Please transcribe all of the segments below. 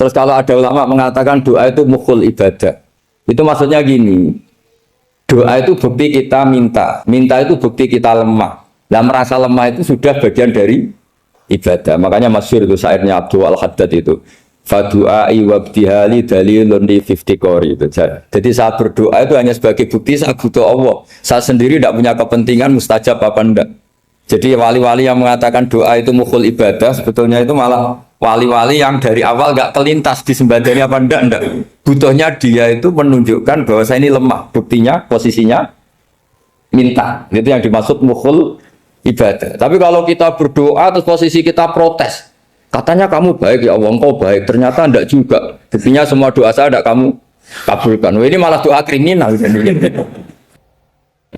Terus kalau ada ulama mengatakan doa itu mukhul ibadah, itu maksudnya gini, doa itu bukti kita minta, minta itu bukti kita lemah. Nah merasa lemah itu sudah bagian dari ibadah. Makanya masyhur itu syairnya Abdul Al-Haddad itu, fadu'ai wabtihali dalilun li fiftikori itu. Jadi saat berdoa itu hanya sebagai bukti saya butuh Allah. Saya sendiri tidak punya kepentingan mustajab apa enggak. Jadi wali-wali yang mengatakan doa itu mukhul ibadah, sebetulnya itu malah wali-wali yang dari awal nggak kelintas disembadani apa enggak. Butuhnya dia itu menunjukkan bahwa saya ini lemah. Buktinya, posisinya minta. Itu yang dimaksud mukhul ibadah. Tapi kalau kita berdoa terus posisi kita protes, katanya kamu baik ya Allah, engkau baik, ternyata enggak juga. Buktinya semua doa saya enggak kamu kabulkan. Wah, ini malah doa kriminal.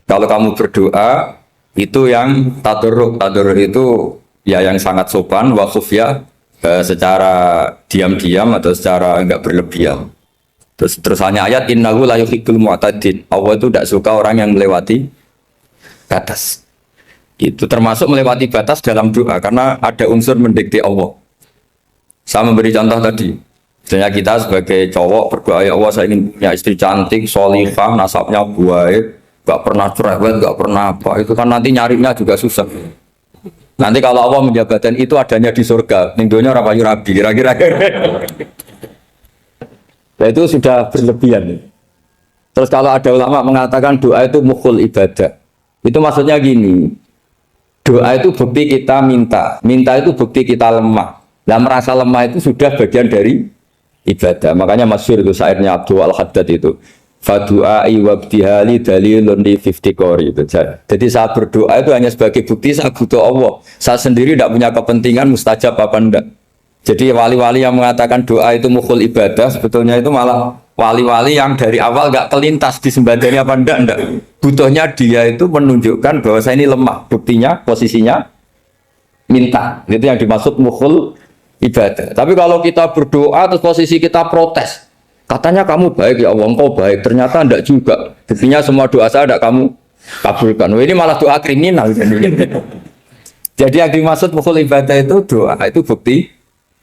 Kalau kamu berdoa itu yang tadarruk itu ya yang sangat sopan, wa khufya, secara diam-diam atau secara enggak berlebihan. Terus hanya ayat innahu la yuhibbul mu'tadin. Allah itu tidak suka orang yang melewati batas. Itu termasuk melewati batas dalam doa karena ada unsur mendikte Allah. Saya memberi contoh tadi. Misalnya kita sebagai cowok berdoa, ya Allah saya ingin punya istri cantik, sholihah, nasabnya baik, gak pernah cerewet, gak pernah apa. Itu kan nanti nyarinya juga susah. Nanti kalau Allah menjabatkan itu adanya di surga, ning donya ora payu rabi, kira-kira. Nah, itu sudah berlebihan. Terus kalau ada ulama mengatakan doa itu mukhul ibadah, itu maksudnya gini, doa itu bukti kita minta, minta itu bukti kita lemah. Nah merasa lemah itu sudah bagian dari ibadah. Makanya masyhur itu syairnya Abdul Al-Haddad itu, fadu'ai wabtihali dalilun li fiftikori itu. Jadi saat berdoa itu hanya sebagai bukti saya butuh Allah. Saya sendiri tidak punya kepentingan mustajab apa enggak. Jadi wali-wali yang mengatakan doa itu mukhul ibadah, sebetulnya itu malah wali-wali yang dari awal nggak kelintas disembadani apa enggak. Butuhnya dia itu menunjukkan bahwa saya ini lemah. Buktinya, posisinya minta. Itu yang dimaksud mukhul ibadah. Tapi kalau kita berdoa terus posisi kita protes, katanya kamu baik ya Allah, engkau baik, ternyata enggak juga. Buktinya semua doa saya enggak kamu kabulkan. Wah, ini malah doa kriminal. Jadi yang dimaksud mukhul ibadah itu doa itu bukti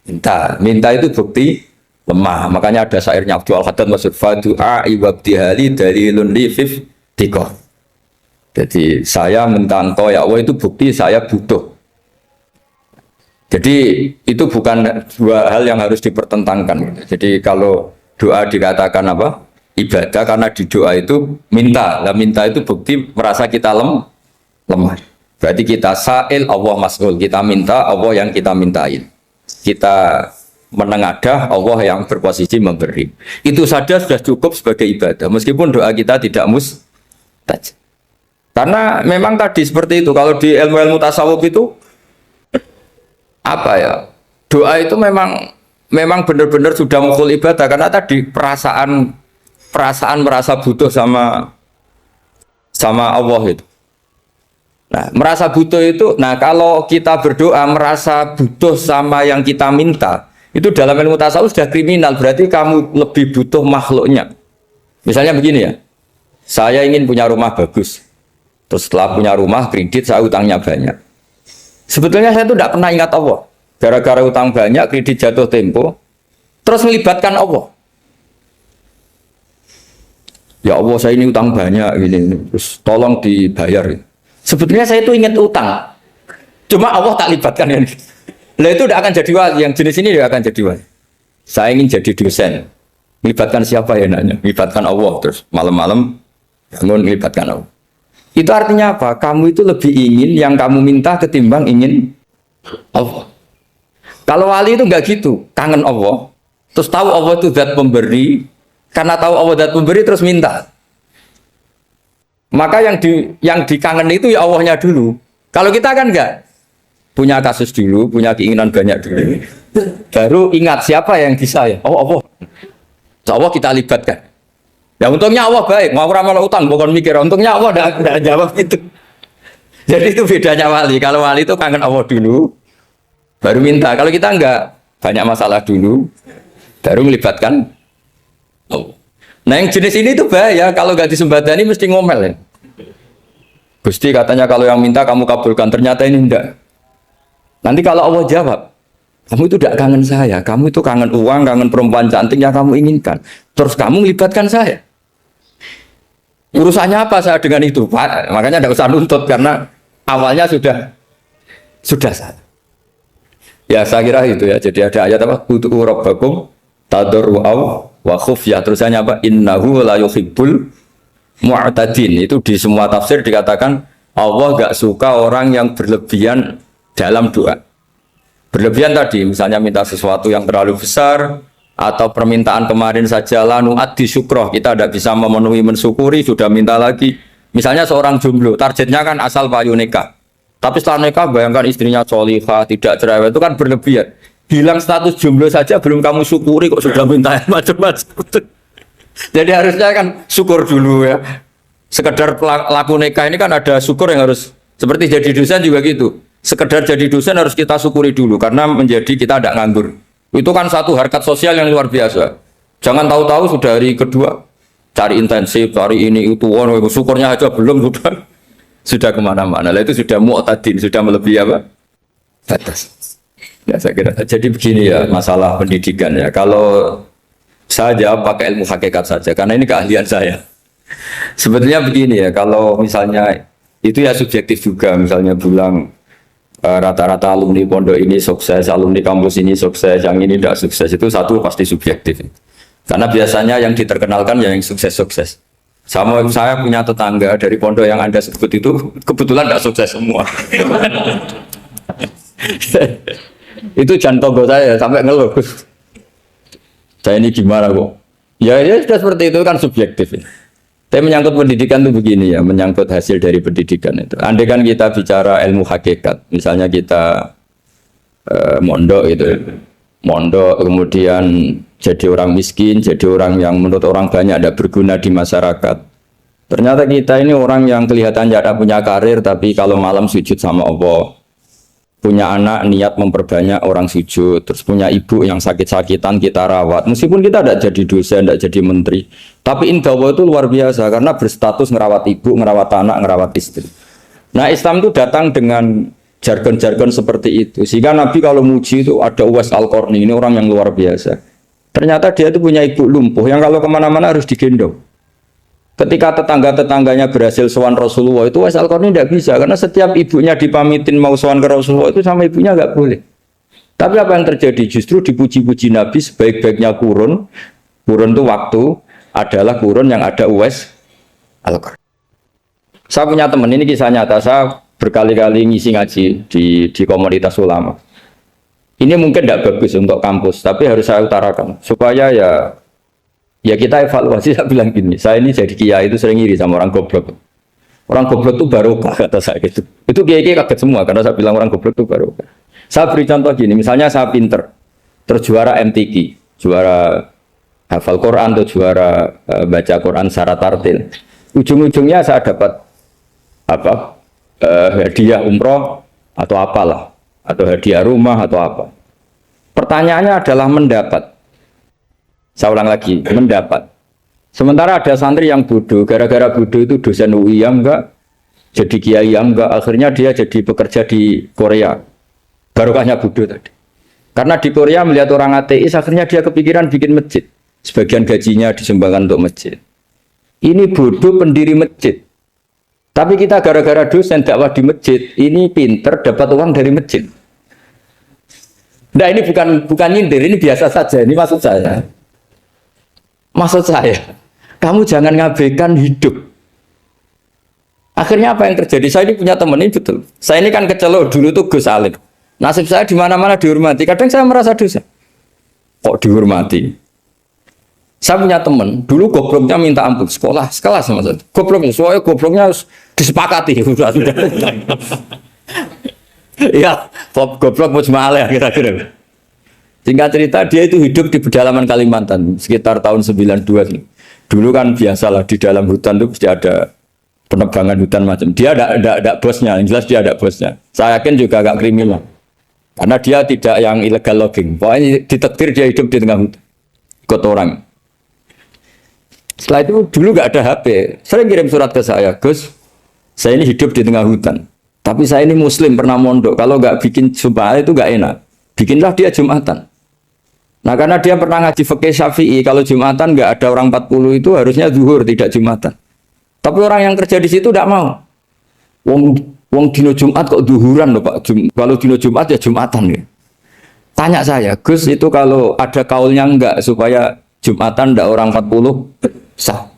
minta. Minta itu bukti lemah. Makanya ada syairnya Abdul Al-Haddad maksud fadu'a ibabtihali dalilun li fiftikor. Jadi saya minta engkau ya Allah itu bukti saya butuh. Jadi itu bukan dua hal yang harus dipertentangkan. Jadi kalau doa dikatakan apa? Ibadah karena di doa itu minta. Lah minta itu bukti merasa kita lemah. Berarti kita sa'il Allah mas'ul. Kita minta Allah yang kita mintain. Kita menengadah Allah yang berposisi memberi. Itu saja sudah cukup sebagai ibadah. Meskipun doa kita tidak mustajab. Karena memang tadi seperti itu. Kalau di ilmu-ilmu tasawuf itu apa ya? Doa itu memang benar-benar sudah mukhul ibadah karena tadi perasaan merasa butuh sama Allah itu. Nah, merasa butuh itu, nah kalau kita berdoa merasa butuh sama yang kita minta, itu dalam ilmu tasawuf sudah kriminal, berarti kamu lebih butuh makhluknya. Misalnya begini ya, saya ingin punya rumah bagus, terus setelah punya rumah kredit saya utangnya banyak. Sebetulnya saya itu tidak pernah ingat Allah, gara-gara utang banyak, kredit jatuh tempo, terus melibatkan Allah. Ya Allah saya ini utang banyak, gini, terus tolong dibayar. Sebetulnya saya itu ingat utang, cuma Allah tak libatkan kan. Lah itu tidak akan jadi wali, yang jenis ini tidak akan jadi wali. Saya ingin jadi dosen, melibatkan siapa ya nanya? Melibatkan Allah, terus malam-malam bangun melibatkan Allah. Itu artinya apa? Kamu itu lebih ingin yang kamu minta ketimbang ingin Allah. Kalau wali itu enggak gitu, kangen Allah, terus tahu Allah itu zat pemberi, karena tahu Allah zat pemberi terus minta. Maka yang dikangen itu ya Allahnya dulu. Kalau kita kan enggak, punya kasus dulu, punya keinginan banyak dulu, baru ingat siapa yang bisa ya. Oh Allah, Allah kita libatkan. Ya untungnya Allah baik, mau ramal utang bukan mikir. Untungnya Allah tidak jawab itu. Jadi itu bedanya wali. Kalau wali itu kangen Allah dulu, baru minta. Kalau kita enggak, banyak masalah dulu, baru melibatkan Allah. Nah yang jenis ini tuh bahaya, kalau nggak disembadani mesti ngomel ya. Gusti katanya kalau yang minta kamu kabulkan, ternyata ini enggak. Nanti kalau Allah jawab, Kamu itu tidak kangen saya, kamu itu kangen uang, kangen perempuan cantik yang kamu inginkan. Terus kamu melibatkan saya. Urusannya apa saya dengan itu, Pak? Makanya tidak usah nuntut karena awalnya sudah saya. Ya saya kira itu ya. Jadi ada ayat apa? Ud'u rabbakum tadarru'aw wa khufyah. Terusannya apa? Innahu la yuhibbul mu'tadin. Itu di semua tafsir dikatakan Allah gak suka orang yang berlebihan dalam doa. Berlebihan tadi, misalnya minta sesuatu yang terlalu besar, atau permintaan kemarin saja lanu addi syukroh, kita tidak bisa memenuhi mensyukuri, sudah minta lagi. Misalnya seorang jomblo, targetnya kan asal payu nikah. Tapi setelah nikah, bayangkan istrinya solihah, tidak cerewet, itu kan berlebihan. Hilang status jomblo saja belum kamu syukuri, kok sudah minta macam-macam. Jadi harusnya kan syukur dulu ya. Sekedar laku nikah ini kan ada syukur yang harus, seperti jadi dosen juga gitu. Sekedar jadi dosen harus kita syukuri dulu karena menjadi kita tidak nganggur. Itu kan satu harkat sosial yang luar biasa. Jangan tahu-tahu sudah hari kedua cari intensif, cari ini itu, syukurnya aja belum sudah kemana-mana. Lah itu sudah mu'tadin, sudah melebihi apa? Batas. Ya saya kira. Jadi begini ya masalah pendidikan ya. Kalau saya jawab pakai ilmu hakikat saja karena ini keahlian saya. Sebetulnya begini ya, kalau misalnya itu ya subjektif juga, misalnya bilang rata-rata alumni pondok ini sukses, alumni kampus ini sukses, yang ini tidak sukses, itu satu pasti subjektif. Karena biasanya yang diterkenalkan yang sukses-sukses. Saya punya tetangga dari pondok yang Anda sebut itu kebetulan tidak sukses semua. Itu jantung saya sampai ngeluh. Saya ini gimana kok? Ya sudah seperti itu kan subjektif. Tapi menyangkut pendidikan itu begini ya, menyangkut hasil dari pendidikan itu. Andai kan kita bicara ilmu hakikat, misalnya kita mondok gitu, mondok kemudian jadi orang miskin, jadi orang yang menurut orang banyak tidak berguna di masyarakat. Ternyata kita ini orang yang kelihatan tidak punya karir, tapi kalau malam sujud sama Allah. Punya anak niat memperbanyak orang sujud, terus punya ibu yang sakit-sakitan kita rawat. Meskipun kita tidak jadi dosen, tidak jadi menteri, tapi indah Allah itu luar biasa karena berstatus ngerawat ibu, ngerawat anak, ngerawat istri. Nah Islam itu datang dengan jargon-jargon seperti itu. Sehingga Nabi kalau muji itu ada Uwais Al-Qarni, ini orang yang luar biasa. Ternyata dia itu punya ibu lumpuh yang kalau kemana-mana harus digendong. Ketika tetangga-tetangganya berhasil sowan Rasulullah itu Uwais Al-Qarni tidak bisa karena setiap ibunya dipamitin mau sowan ke Rasulullah itu sama ibunya nggak boleh. Tapi apa yang terjadi? Justru dipuji-puji Nabi sebaik-baiknya kurun itu waktu adalah kurun yang ada Uwais Al-Qarni. Saya punya teman, ini kisah nyata, saya berkali-kali ngisi ngaji di komunitas ulama. Ini mungkin tidak bagus untuk kampus, tapi harus saya utarakan supaya ya kita evaluasi. Saya bilang gini, saya ini jadi kiai itu sering iri sama orang goblok. Orang goblok itu barokah kata saya gitu. Itu kiai-kiai kaget semua karena saya bilang orang goblok itu barokah. Saya beri contoh gini, misalnya saya pinter, terjuara MTQ, juara hafal Quran atau juara baca Quran secara tartil. Ujung-ujungnya saya dapat hadiah umroh atau apalah, atau hadiah rumah atau apa. Pertanyaannya adalah mendapat. Saya ulang lagi, mendapat. Sementara ada santri yang bodoh, gara-gara bodoh itu dosen UI yang enggak, jadi kiai yang enggak, akhirnya dia jadi bekerja di Korea. Barokahnya bodoh tadi. Karena di Korea melihat orang ateis, akhirnya dia kepikiran bikin masjid. Sebagian gajinya disumbangkan untuk masjid. Ini bodoh pendiri masjid. Tapi kita gara-gara dosen dakwah di masjid, ini pinter dapat uang dari masjid. Nah ini bukan nyindir, ini biasa saja, ini maksud saya. Maksud saya, kamu jangan ngabaikan hidup. Akhirnya apa yang terjadi? Saya ini punya teman ini betul. Saya ini kan kecelok dulu tuh Gus Alim. Nasib saya di mana-mana dihormati. Kadang saya merasa dosa. Kok dihormati? Saya punya teman dulu gobloknya minta ampun sekolah sekelas maksud. Gobloknya, soalnya gobloknya harus disepakati. Sudah. Ya, goblok mujmalah kira-kira. Singkat cerita, dia itu hidup di pedalaman Kalimantan sekitar tahun 92. Dulu kan biasalah di dalam hutan itu pasti ada penebangan hutan macam. Dia ada bosnya, yang jelas dia ada bosnya. Saya yakin juga agak kriminal. Karena dia tidak yang illegal logging. Pokoknya ditetir dia hidup di tengah hutan. Ikut orang. Setelah itu dulu nggak ada HP. Sering kirim surat ke saya, Gus, saya ini hidup di tengah hutan. Tapi saya ini muslim, pernah mondok. Kalau nggak bikin sumpah itu nggak enak. bikinlah dia Jumatan. Nah karena dia pernah ngaji fikih Syafi'i, kalau Jumatan nggak ada orang 40 itu harusnya zuhur tidak Jumatan. Tapi orang yang kerja di situ tidak mau. Wong dino Jumat kok zuhuran loh Pak. Kalau dino Jumat ya Jumatan ya. Tanya saya, Gus itu kalau ada kaulnya enggak supaya Jumatan ndak orang 40 sah.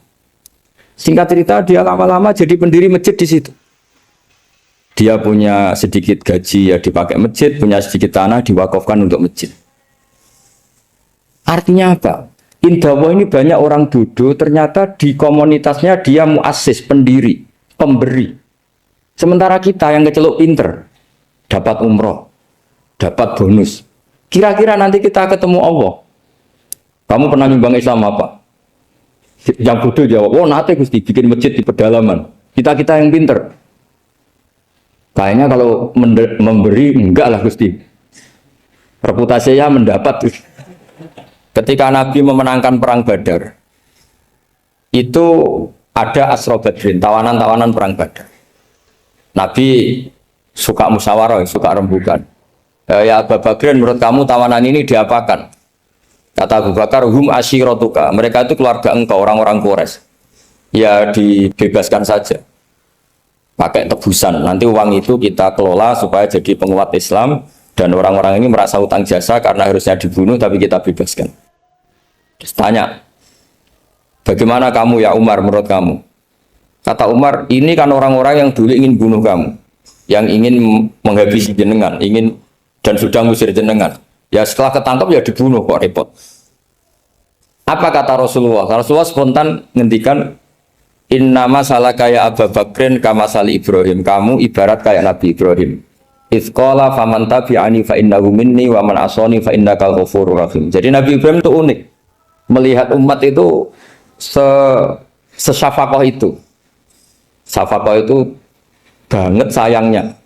Singkat cerita dia lama-lama jadi pendiri masjid di situ. Dia punya sedikit gaji ya dipakai masjid, punya sedikit tanah diwakafkan untuk masjid. Artinya apa? Indawa ini banyak orang duduk, ternyata di komunitasnya dia muassis, pendiri, pemberi. Sementara kita yang keceluk pinter, dapat umroh, dapat bonus. Kira-kira nanti kita ketemu Allah. Kamu pernah nyumbang Islam apa? Yang bodoh jawab, oh nanti Gusti bikin masjid di pedalaman. Kita yang pinter. Kayaknya kalau memberi, enggak lah Gusti. Reputasinya mendapat. Ketika Nabi memenangkan perang Badar, itu ada Asra Badrin, tawanan-tawanan perang Badar. Nabi suka musyawarah, suka rembukan. Ya Abu Bakrin, menurut kamu tawanan ini diapakan? Kata Abu Bakar, hum asyiratuka. Mereka itu keluarga engkau, orang-orang Quraisy. Ya dibebaskan saja. Pakai tebusan. Nanti uang itu kita kelola supaya jadi penguat Islam. Dan orang-orang ini merasa utang jasa karena harusnya dibunuh, tapi kita bebaskan. Terus tanya, bagaimana kamu ya Umar menurut kamu? Kata Umar, ini kan orang-orang yang dulu ingin bunuh kamu, yang ingin menghabisi jenengan, ingin dan sudah ngusir jenengan. Ya setelah ketangkap ya dibunuh, kok repot. Apa kata Rasulullah? Rasulullah spontan ngendikan, innama salaka ya Abu Bakrin kama sali Ibrahim. Kamu ibarat kayak Nabi Ibrahim. Izqala faman tabi'ani fa innahu minni wa man asani fa innakal ghafurur rahim. Jadi Nabi Ibrahim itu unik. Melihat umat itu sesyafakoh itu. Syafakoh itu banget sayangnya.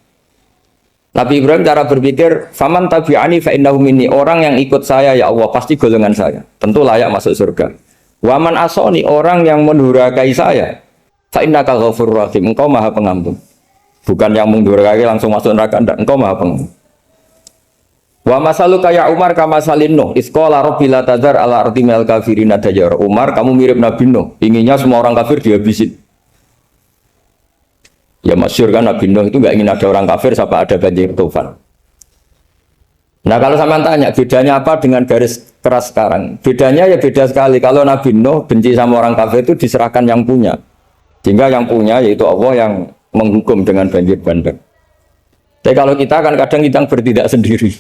Nabi Ibrahim cara berpikir, faman tabi'ani fa innahu minni. Orang yang ikut saya ya Allah pasti golongan saya. Tentu layak masuk surga. Wa man asani, orang yang mendurhakai saya, fa innakal ghafurur rahim. Engkau Maha Pengampun. Bukan yang mendurhakai langsung masuk neraka, enggak. Engkau Maha Pengampun. Wa masaluka ya Umar kama salin Nuh isqala rabbi la tadzar ala ardi minal kafirin dajar. Umar, kamu mirip Nabi Nuh, inginnya semua orang kafir dihabisin. Ya masyhur kan Nabi Nuh itu enggak ingin ada orang kafir sampai ada banjir tufan. Nah kalau sampean tanya bedanya apa dengan garis keras sekarang? Bedanya ya beda sekali. Kalau Nabi Nuh benci sama orang kafir itu diserahkan yang punya. Sehingga yang punya yaitu Allah yang menghukum dengan banjir bandang. Tapi kalau kita kan kadang kita bertindak sendiri.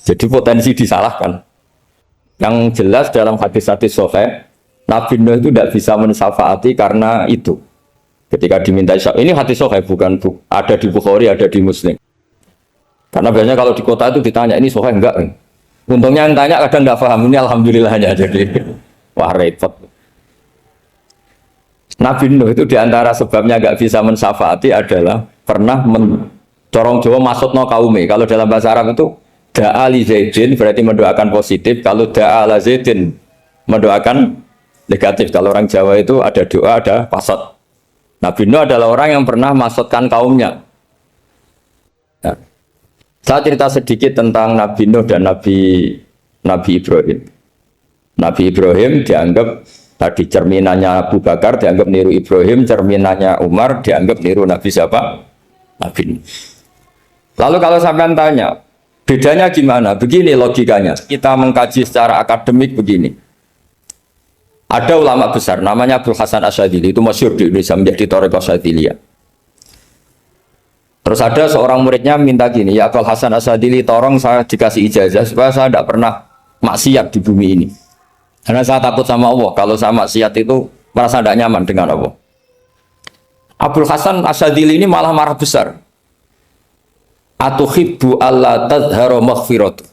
Jadi potensi disalahkan. Yang jelas dalam hadis-hadis sahih, Nabi Nuh itu tidak bisa mensyafaati karena itu. Ketika diminta syafaat, ini hadis sahih bukan ada di Bukhari, ada di Muslim. Karena biasanya kalau di kota itu ditanya ini sahih enggak? Untungnya yang tanya kadang enggak paham. Ini alhamdulillahnya jadi wah repot. Nabi Nuh itu diantara sebabnya enggak bisa mensyafaati adalah pernah corong Jawa masukno kaume. Kalau dalam bahasa Arab itu da'a li Zaidin berarti mendoakan positif. Kalau da'a la Zaidin mendoakan negatif. Kalau orang Jawa itu ada doa, ada pasot. Nabi Nuh adalah orang yang pernah masukkan kaumnya. Nah, saya cerita sedikit tentang Nabi Nuh dan Nabi Ibrahim. Nabi Ibrahim dianggap tadi cerminannya Abu Bakar, dianggap niru Ibrahim, cerminannya Umar, dianggap niru Nabi siapa? Nabi Nuh. Lalu kalau sampean tanya, bedanya gimana? Begini logikanya. Kita mengkaji secara akademik begini. Ada ulama besar, namanya Abdul Hasan Asyadzili, itu masyhur di Indonesia menjadi Thariqah Asyadziliyah. Terus ada seorang muridnya minta gini, ya Abdul Hasan Asyadzili, tolong saya dikasih ijazah supaya saya tidak pernah maksiat di bumi ini. Karena saya takut sama Allah, kalau saya maksiat itu merasa tidak nyaman dengan Allah. Abdul Hasan Asyadzili ini malah marah besar. Atuhibbu alla tadhharu maghfiratu.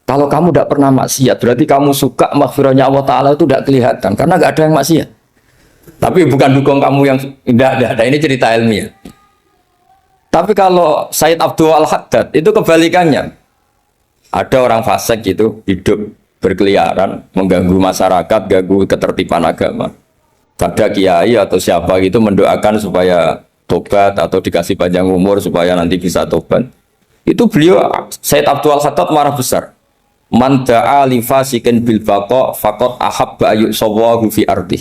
Kalau kamu tidak pernah maksiat, berarti kamu suka maghfirahnya Allah Ta'ala itu tidak kelihatan, karena nggak ada yang maksiat. Tapi bukan dukung kamu yang tidak ada, ini cerita ilmiah. Tapi kalau Sayyid Abdul Al-Haddad, itu kebalikannya. Ada orang fasik itu hidup berkeliaran, mengganggu masyarakat, ganggu ketertiban agama. Ada kiai atau siapa gitu mendoakan supaya tobat atau dikasih panjang umur supaya nanti bisa tobat. Itu beliau Said Abdul Khattab marah besar. Man da'a li fasikin bil baqa faqad ahabba ayu sawahu fi ardi.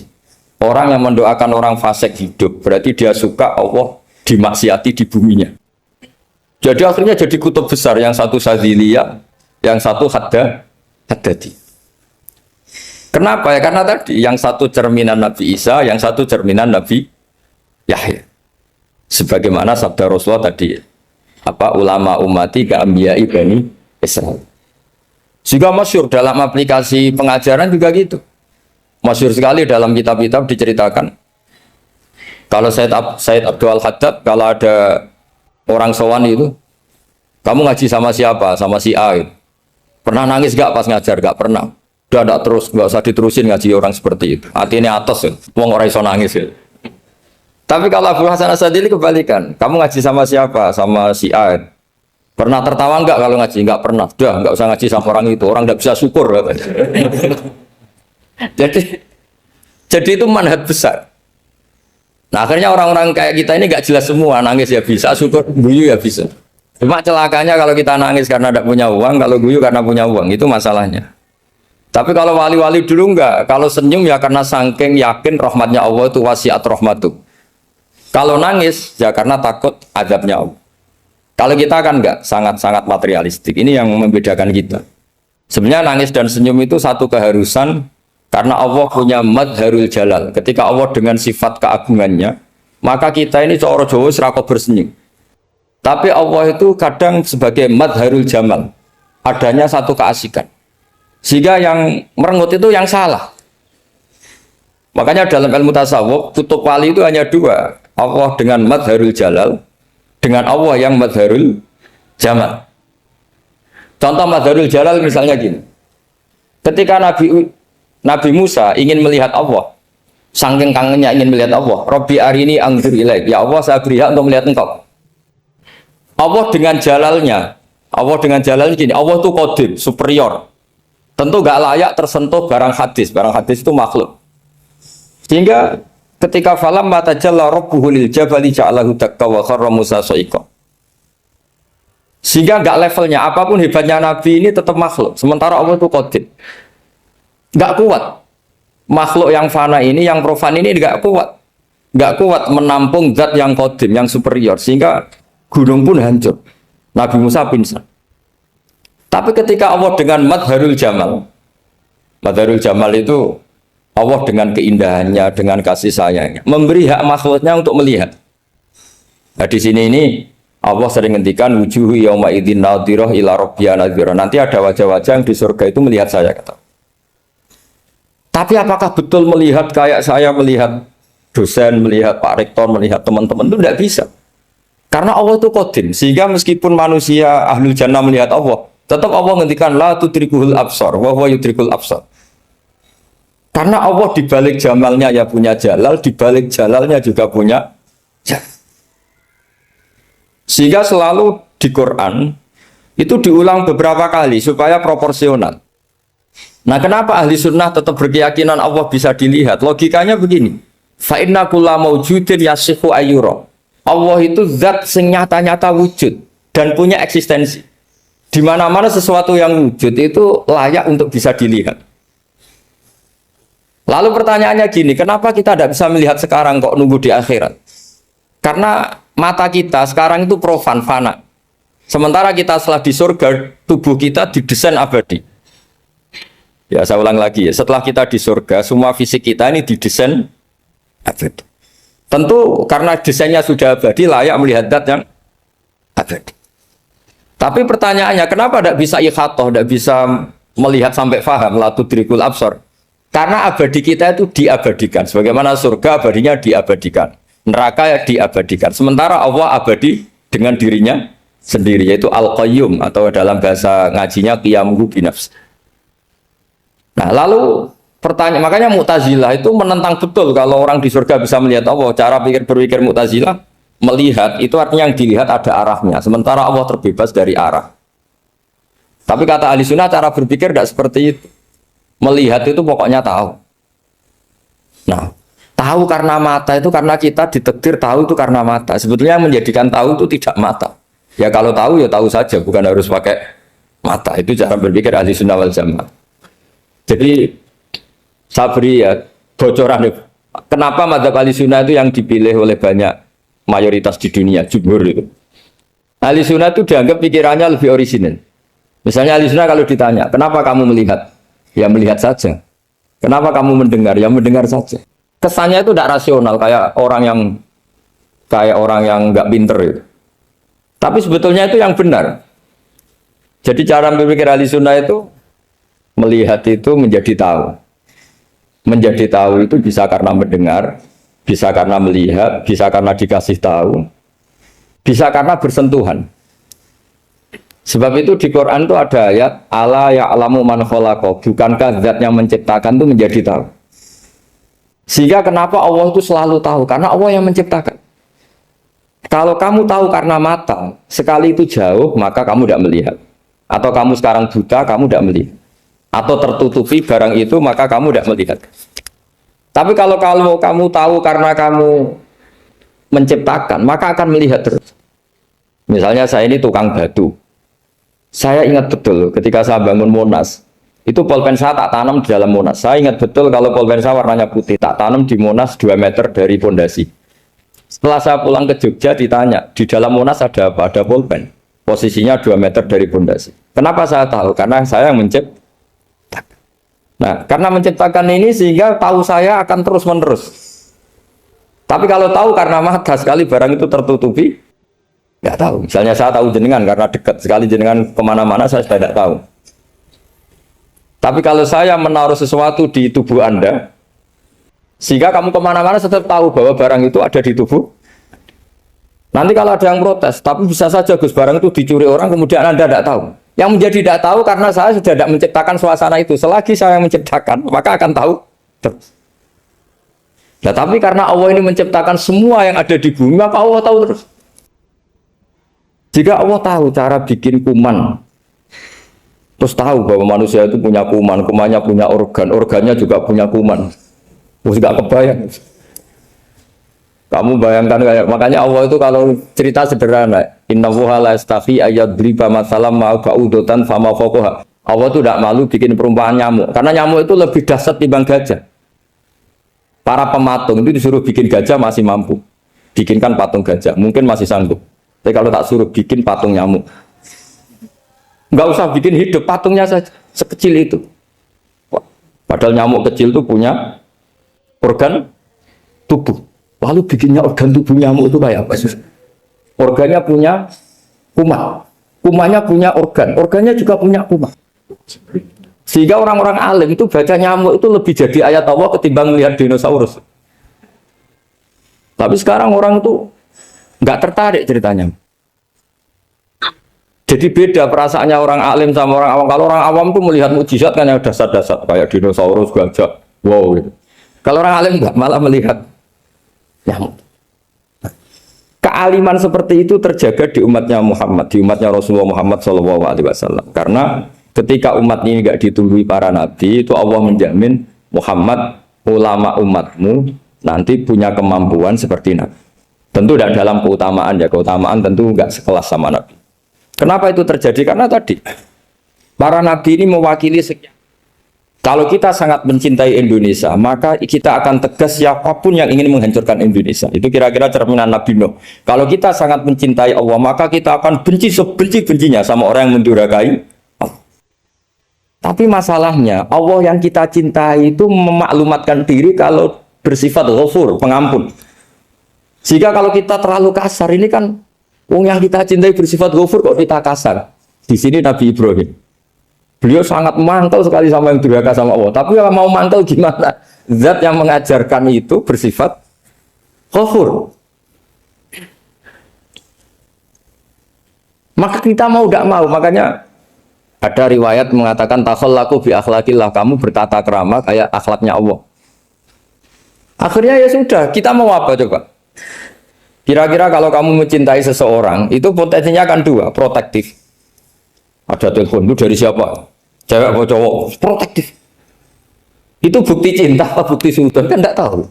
Orang yang mendoakan orang fasik hidup berarti dia suka Allah dimaksiati di buminya. Jadi akhirnya jadi kutub besar, yang satu Sadziliyah, yang satu Haddadi. Kenapa ya? Karena tadi yang satu cerminan Nabi Isa, yang satu cerminan Nabi Yahya. Sebagaimana sabda Rasulullah tadi, apa ulama ummati ka ambiyai bani Israil. Juga masyhur dalam aplikasi pengajaran juga gitu. Masyhur sekali dalam kitab-kitab diceritakan. Kalau Said Abdul Haddad, kalau ada orang sowan itu, kamu ngaji sama siapa? Sama si A. Itu. Pernah nangis gak pas ngajar? Gak pernah. Udah gak terus, gak usah diterusin ngaji orang seperti itu. Hatinya atas ya. Wong orang iso nangis ya. Tapi kalau Abu Hasan Asadili kebalikan. Kamu ngaji sama siapa? Sama si A. Itu. Pernah tertawa enggak kalau ngaji? Enggak pernah. Udah, enggak usah ngaji sama orang itu. Orang enggak bisa syukur. jadi itu manhaj besar. Nah, akhirnya orang-orang kayak kita ini enggak jelas semua. Nangis ya bisa, syukur, guyu ya bisa. Cuma celakanya kalau kita nangis karena enggak punya uang, kalau guyu karena punya uang. Itu masalahnya. Tapi kalau wali-wali dulu enggak. Kalau senyum ya karena saking yakin rahmatnya Allah itu wasiat rahmatu. Kalau nangis ya karena takut azabnya Allah. Kalau kita kan enggak, sangat-sangat materialistik. Ini yang membedakan kita. Sebenarnya nangis dan senyum itu satu keharusan karena Allah punya madharul jalal. Ketika Allah dengan sifat keagungannya, maka kita ini coro Jawa serakot bersenyum. Tapi Allah itu kadang sebagai madharul jamal. Adanya satu keasikan. Sehingga yang merengut itu yang salah. Makanya dalam ilmu tasawuf, kutub wali itu hanya dua. Allah dengan madharul jalal, dengan Allah yang madharul jamal. Contoh madharul jalal misalnya gini. Ketika Nabi Musa ingin melihat Allah, saking kangennya ingin melihat Allah, Rabbi arini anzur ilaik, ya Allah saya beri hak untuk melihat engkau. Allah dengan jalalnya gini, Allah itu qadim, superior. Tentu gak layak tersentuh barang hadis itu makhluk. Sehingga ketika falam mata jalla rabbuhu lil jabali ja'alahu dakka wa kharra Musa sa'iqa. Sehingga enggak levelnya apapun hebatnya Nabi ini tetap makhluk. Sementara Allah itu qadim. Enggak kuat. Makhluk yang fana ini, yang profan ini enggak kuat. Enggak kuat menampung zat yang qadim, yang superior. Sehingga gunung pun hancur. Nabi Musa pingsan. Tapi ketika Allah dengan madharul jamal itu Allah dengan keindahannya, dengan kasih sayangnya, memberi hak makhluknya untuk melihat. Nah di sini ini Allah sering ngendikan wujuhu yauma idzin nadhirah ila rabbiha nadhirah. Nanti ada wajah-wajah yang di surga itu melihat saya kata. Tapi apakah betul melihat kayak saya melihat dosen, melihat Pak Rektor, melihat teman-teman itu tidak bisa. Karena Allah itu qadim, sehingga meskipun manusia ahlul jannah melihat Allah, tetap Allah ngendikan la tudrikuhul absar wa huwa yudrikul absar. Karena Allah di balik jamalnya ya punya jalal, di balik jalalnya juga punya jalal. Sehingga selalu di Quran itu diulang beberapa kali supaya proporsional. Nah, kenapa ahli sunnah tetap berkeyakinan Allah bisa dilihat? Logikanya begini. Fa inna kulla maujudin yasihu ayyura. Allah itu zat sing nyata-nyata wujud dan punya eksistensi. Di mana-mana sesuatu yang wujud itu layak untuk bisa dilihat. Lalu pertanyaannya gini, kenapa kita tidak bisa melihat sekarang kok nunggu di akhirat? Karena mata kita sekarang itu profan, fana. Sementara kita setelah di surga, tubuh kita didesain abadi. Ya saya ulang lagi ya, setelah kita di surga, semua fisik kita ini didesain abadi. Tentu karena desainnya sudah abadi, layak melihat zat yang abadi. Tapi pertanyaannya, kenapa tidak bisa ikhatoh, tidak bisa melihat sampai faham, la tudrikul absar? Karena abadi kita itu diabadikan. Sebagaimana surga abadinya diabadikan. Neraka ya diabadikan. Sementara Allah abadi dengan dirinya sendiri, yaitu Al-Qayyum, atau dalam bahasa ngajinya Qiyamuhu binafs. Nah lalu pertanyaan, makanya Mu'tazilah itu menentang betul kalau orang di surga bisa melihat Allah. Cara berpikir Mu'tazilah, melihat itu artinya yang dilihat ada arahnya, sementara Allah terbebas dari arah. Tapi kata ahli sunnah cara berpikir tidak seperti itu. Melihat itu pokoknya tahu. Nah, tahu karena mata itu karena kita ditakdir tahu itu karena mata. Sebetulnya yang menjadikan tahu itu tidak mata. Ya kalau tahu ya tahu saja, bukan harus pakai mata. Itu cara berpikir ahli sunnah wal jamaah. Jadi sabri ya bocoran. Kenapa madzhab ahli sunnah itu yang dipilih oleh banyak mayoritas di dunia, jumhur itu. Ahli sunnah itu dianggap pikirannya lebih orisinal. Misalnya ahli sunnah kalau ditanya, kenapa kamu melihat? Ya melihat saja. Kenapa kamu mendengar? Ya mendengar saja. Kesannya itu tidak rasional, kayak orang yang nggak pinter itu. Tapi sebetulnya itu yang benar. Jadi cara berpikir ahli sunnah itu melihat itu menjadi tahu. Menjadi tahu itu bisa karena mendengar, bisa karena melihat, bisa karena dikasih tahu, bisa karena bersentuhan. Sebab itu di Quran itu ada ayat ala ya'lamu man khalaqa, bukankah zat yang menciptakan itu menjadi tahu. Sehingga kenapa Allah itu selalu tahu? Karena Allah yang menciptakan. Kalau kamu tahu karena mata, sekali itu jauh, maka kamu tidak melihat. Atau kamu sekarang buta, kamu tidak melihat. Atau tertutupi barang itu, maka kamu tidak melihat. Tapi kalau kamu tahu karena kamu menciptakan, maka akan melihat terus. Misalnya saya ini tukang batu. Saya ingat betul ketika saya bangun Monas, itu polpen saya tak tanam di dalam Monas. Saya ingat betul kalau polpen saya warnanya putih, tak tanam di Monas 2 meter dari pondasi. Setelah saya pulang ke Jogja ditanya, di dalam Monas ada apa? Ada polpen. Posisinya 2 meter dari pondasi. Kenapa saya tahu? Karena saya yang menciptakan. Nah, karena menciptakan ini sehingga tahu saya akan terus-menerus. Tapi kalau tahu karena mata, sekali barang itu tertutupi, nggak tahu. Misalnya saya tahu jenengan karena dekat, sekali jenengan kemana-mana saya sudah tidak tahu. Tapi kalau saya menaruh sesuatu di tubuh Anda, sehingga kamu kemana-mana tetap tahu bahwa barang itu ada di tubuh. Nanti kalau ada yang protes, tapi bisa saja Gus barang itu dicuri orang, kemudian Anda tidak tahu. Yang menjadi tidak tahu karena saya sudah tidak menciptakan suasana itu. Selagi saya yang menciptakan, maka akan tahu terus. Nah, tapi karena Allah ini menciptakan semua yang ada di bumi, maka Allah tahu terus. Jika Allah tahu cara bikin kuman, terus tahu bahwa manusia itu punya kuman, kumannya punya organ, organnya juga punya kuman. Terus gak kebayang. Kamu bayangkan kayak, makanya Allah itu kalau cerita sederhana, innallaha la yastahi ayyadriba mathalam ma ba'udatan fama fawqaha. Allah itu tidak malu bikin perumpamaan nyamuk, karena nyamuk itu lebih dahsyat timbang gajah. Para pematung itu disuruh bikin gajah masih mampu. Bikinkan patung gajah, mungkin masih sanggup. Tapi kalau tak suruh bikin patung nyamuk, nggak usah bikin hidup, patungnya saja sekecil itu. Padahal nyamuk kecil itu punya organ tubuh. Lalu bikinnya organ tubuh nyamuk itu kayak apa? Organnya punya kuman, kumannya punya organ, organnya juga punya kuman. Sehingga orang-orang alim itu baca nyamuk itu lebih jadi ayat Allah ketimbang melihat dinosaurus. Tapi sekarang orang itu nggak tertarik ceritanya. Jadi beda perasaannya orang alim sama orang awam. Kalau orang awam tuh melihat mukjizat kan yang dasar-dasar kayak dinosaurus, gajah, wow gitu. Kalau orang alim nggak, malah melihat nyamuk. Kealiman seperti itu terjaga di umatnya Muhammad, di umatnya Rasulullah Muhammad SAW. Karena ketika umat ini nggak ditumbuhi para nabi, itu Allah menjamin Muhammad, ulama umatmu nanti punya kemampuan seperti nabi. Tentu tidak dalam keutamaan ya, keutamaan tentu nggak sekelas sama nabi. Kenapa itu terjadi? Karena tadi para nabi ini mewakili sekian. Kalau kita sangat mencintai Indonesia, maka kita akan tegas siapapun yang ingin menghancurkan Indonesia. Itu kira-kira cerminan Nabi Nuh. Kalau kita sangat mencintai Allah, maka kita akan benci sebenci-bencinya sama orang yang mendurhakai Allah. Tapi masalahnya, Allah yang kita cintai itu memaklumatkan diri kalau bersifat Ghafur, pengampun. Sehingga kalau kita terlalu kasar, ini kan yang kita cintai bersifat Ghafur kok kita kasar. Di sini Nabi Ibrahim. Beliau sangat mantel sekali sama yang durhaka sama Allah. Tapi kalau mau mantel gimana? Zat yang mengajarkan itu bersifat Ghafur. Maka kita mau tidak mau. Makanya ada riwayat mengatakan takhallaku bi akhlaqillah, kamu bertata krama kayak akhlaknya Allah. Akhirnya ya sudah, kita mau apa coba? Kira-kira kalau kamu mencintai seseorang, itu potensinya akan dua, protektif. Ada telepon, itu dari siapa? Cewek atau cowok? Protektif. Itu bukti cinta apa bukti sultan? Kan tidak tahu.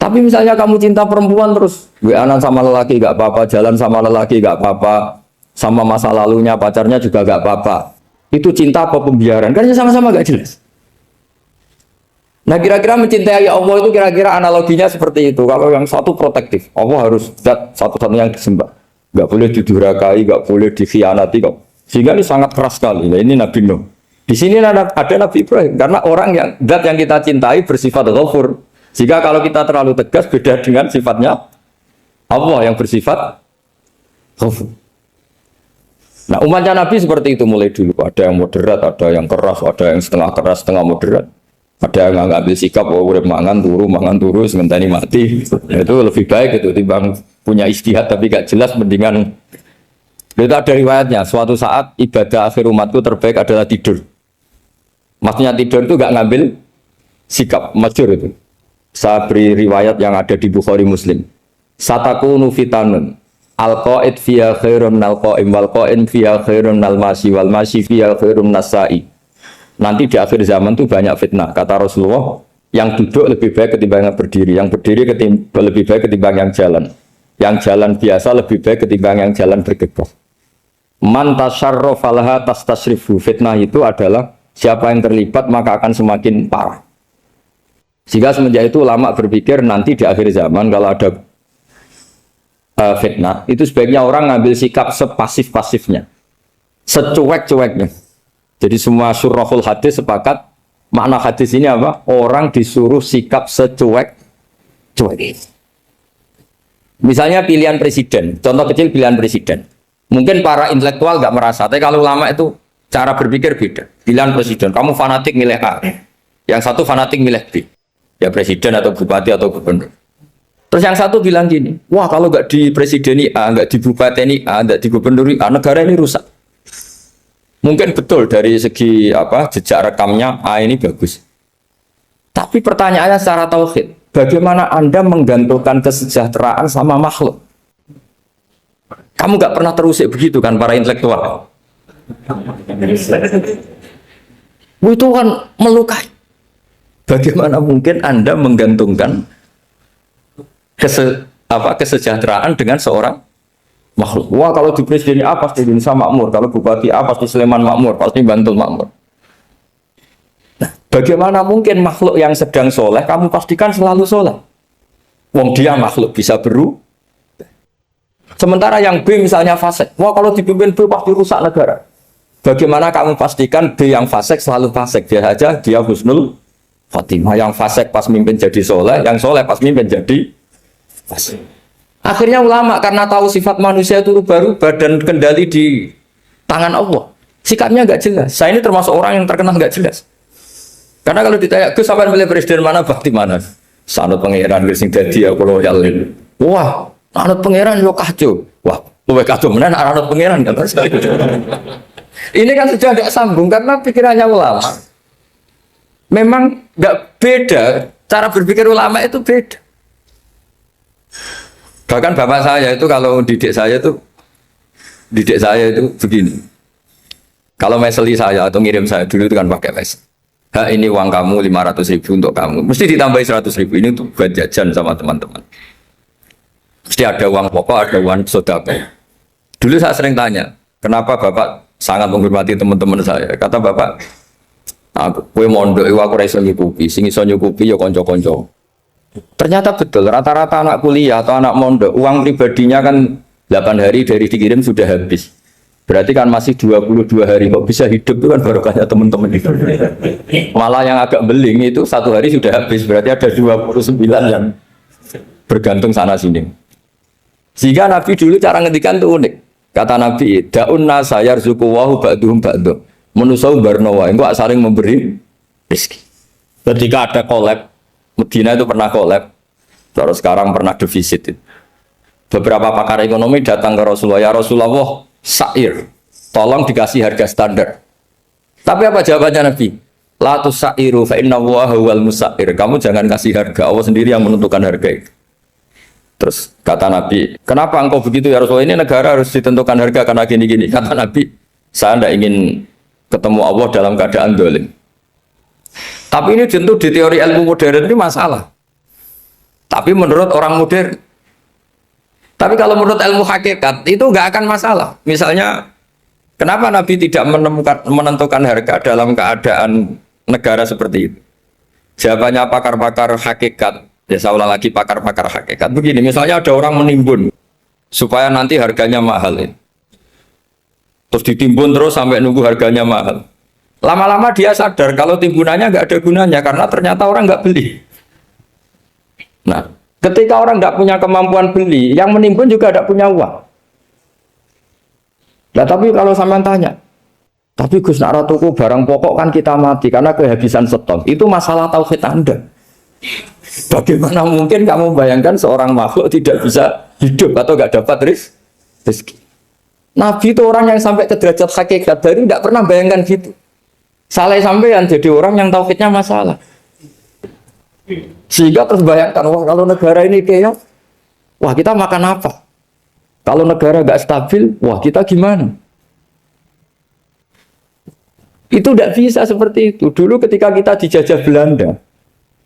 Tapi misalnya kamu cinta perempuan terus WA-an sama lelaki gak apa-apa, jalan sama lelaki gak apa-apa, sama masa lalunya pacarnya juga gak apa-apa. Itu cinta apa pembiaran? Kan sama-sama gak jelas. Nah kira-kira mencintai Allah itu kira-kira analoginya seperti itu. Kalau yang satu protektif, Allah harus zat satu-satunya yang disembah. Gak boleh didurhakai, gak boleh dikhianati kok. Sehingga ini sangat keras sekali. Nah, ini Nabi Nuh. Di sini ada Nabi Ibrahim karena orang yang zat yang kita cintai bersifat ghafur. Jika kalau kita terlalu tegas beda dengan sifatnya Allah yang bersifat ghafur. Nah umatnya Nabi seperti itu mulai dulu. Ada yang moderat, ada yang keras, ada yang setengah keras, setengah moderat. Ada yang ngambil sikap, oh udah mangan turu, sementara mati. Itu lebih baik itu timbang punya istihad tapi gak jelas mendingan. Itu ada riwayatnya. Suatu saat ibadah akhir umatku terbaik adalah tidur. Maksudnya tidur itu gak ngambil sikap, masyhur itu. Saya beri riwayat yang ada di Bukhari Muslim. Satakunu fitanun al-qa'id fiya khairun nal-qa'im wal-qa'in fiya khairun nal-masi wal-masi fiya khairun nas-sa'i. Nanti di akhir zaman itu banyak fitnah. Kata Rasulullah, yang duduk lebih baik ketimbang yang berdiri, yang berdiri lebih baik ketimbang yang jalan biasa lebih baik ketimbang yang jalan bergegas. Man tasyarrafa laha tastasrifu. Fitnah itu adalah siapa yang terlibat maka akan semakin parah. Sehingga semenjak itu ulama berpikir nanti di akhir zaman kalau ada fitnah, itu sebaiknya orang ngambil sikap sepasif-pasifnya, secuek-cueknya. Jadi semua syurahul hadis sepakat makna hadis ini apa? Orang disuruh sikap secuek-cuek. Misalnya pilihan presiden, contoh kecil pilihan presiden. Mungkin para intelektual nggak merasa, tapi kalau ulama itu cara berpikir beda. Pilihan presiden, kamu fanatik milih A, yang satu fanatik milih B. Ya presiden atau bupati atau gubernur. Terus yang satu bilang gini, wah kalau nggak di presideni A, nggak di bupati A, nggak di gubernur A, negara ini rusak. Mungkin betul dari segi jejak rekamnya A ini bagus. Tapi pertanyaannya secara tauhid, bagaimana Anda menggantungkan kesejahteraan sama makhluk? Kamu nggak pernah terusik begitu kan para intelektual? Itu kan melukai. Bagaimana mungkin Anda menggantungkan kesejahteraan dengan seorang makhluk? Wah kalau di presiden A pasti Indonesia makmur, kalau bupati A pasti Sleman makmur, pasti Bantul makmur. Nah, bagaimana mungkin makhluk yang sedang soleh kamu pastikan selalu soleh? Wong dia makhluk bisa berubah. Sementara yang B misalnya fasik, wah kalau dipimpin B pasti rusak negara. Bagaimana kamu pastikan B yang fasik selalu fasik? Dia saja dia husnul Fatimah, yang fasik pas mimpin jadi soleh, yang soleh pas mimpin jadi fasik. Akhirnya ulama karena tahu sifat manusia itu berubah dan kendali di tangan Allah, sikapnya nggak jelas. Saya ini termasuk orang yang terkenal nggak jelas. Karena kalau ditanya, Gus sampai milih presiden mana, bakti mana? Sanut pangeran sing dadi aku loyal. Wah, anut pangeran yo kacau. Wah, luwih kacau menan anut pangeran kan. Ini kan sudah nggak sambung karena pikirannya ulama. Memang nggak beda, cara berpikir ulama itu beda. Bahkan bapak saya itu kalau didik saya itu begini. Kalau meseli saya atau ngirim saya dulu itu kan pakai mes. Ini uang kamu 500.000 untuk kamu. Mesti ditambahi 100.000 ini untuk buat jajan sama teman-teman. Mesti ada uang pokok, ada uang sodako. Dulu saya sering tanya, kenapa bapak sangat menghormati teman-teman saya? Kata bapak, kowe mondok aku ora iso nyukupi, sing iso nyukupi ya kanca-kanca. Ternyata betul, rata-rata anak kuliah atau anak mondok, uang pribadinya kan 8 hari dari dikirim sudah habis. Berarti kan masih 22 hari kok bisa hidup itu kan barokahnya teman-teman itu. Malah yang agak beling itu 1 hari sudah habis, berarti ada 29 yang bergantung sana sini. Sehingga Nabi dulu cara ngendikan itu unik. Kata Nabi, da'un nasa yarzuqu wahu ba'duhum ba'du. Manusia barnawa, enggak saling memberi rezeki. Ketika ada collab, Medina itu pernah collab, terus sekarang pernah defisit. Beberapa pakar ekonomi datang ke Rasulullah, ya Rasulullah, sa'ir, tolong dikasih harga standar. Tapi apa jawabannya Nabi? La tusairu fa inna Allaha huwal musair. Kamu jangan kasih harga, Allah sendiri yang menentukan harga itu. Terus kata Nabi, kenapa engkau begitu ya Rasulullah? Ini negara harus ditentukan harga karena gini-gini. Kata Nabi, saya tidak ingin ketemu Allah dalam keadaan dolim. Tapi ini tentu di teori ilmu modern ini masalah. Tapi menurut orang modern. Tapi kalau menurut ilmu hakikat itu nggak akan masalah. Misalnya, kenapa Nabi tidak menentukan harga dalam keadaan negara seperti itu? Jawabannya pakar-pakar hakikat. Ya saya ulang lagi pakar-pakar hakikat. Begini, misalnya ada orang menimbun supaya nanti harganya mahal. Ya. Terus ditimbun terus sampai nunggu harganya mahal. Lama-lama dia sadar kalau timbunannya nggak ada gunanya karena ternyata orang nggak beli. Nah, ketika orang tidak punya kemampuan beli, yang menimbun juga tidak punya uang. Nah, tapi kalau sampean tanya, tapi Gus nak ratuku barang pokok kan kita mati karena kehabisan stok. Itu masalah tauhid Anda. Bagaimana mungkin kamu bayangkan seorang makhluk tidak bisa hidup atau nggak dapat rezeki? Nabi itu orang yang sampai ke derajat hakikat dari tidak pernah bayangkan gitu. Salah sampean jadi orang yang tauhidnya masalah. Sehingga terus bayangkan, wah kalau negara ini kayak, wah kita makan apa? Kalau negara nggak stabil, wah kita gimana? Itu tidak bisa seperti itu. Dulu ketika kita dijajah Belanda,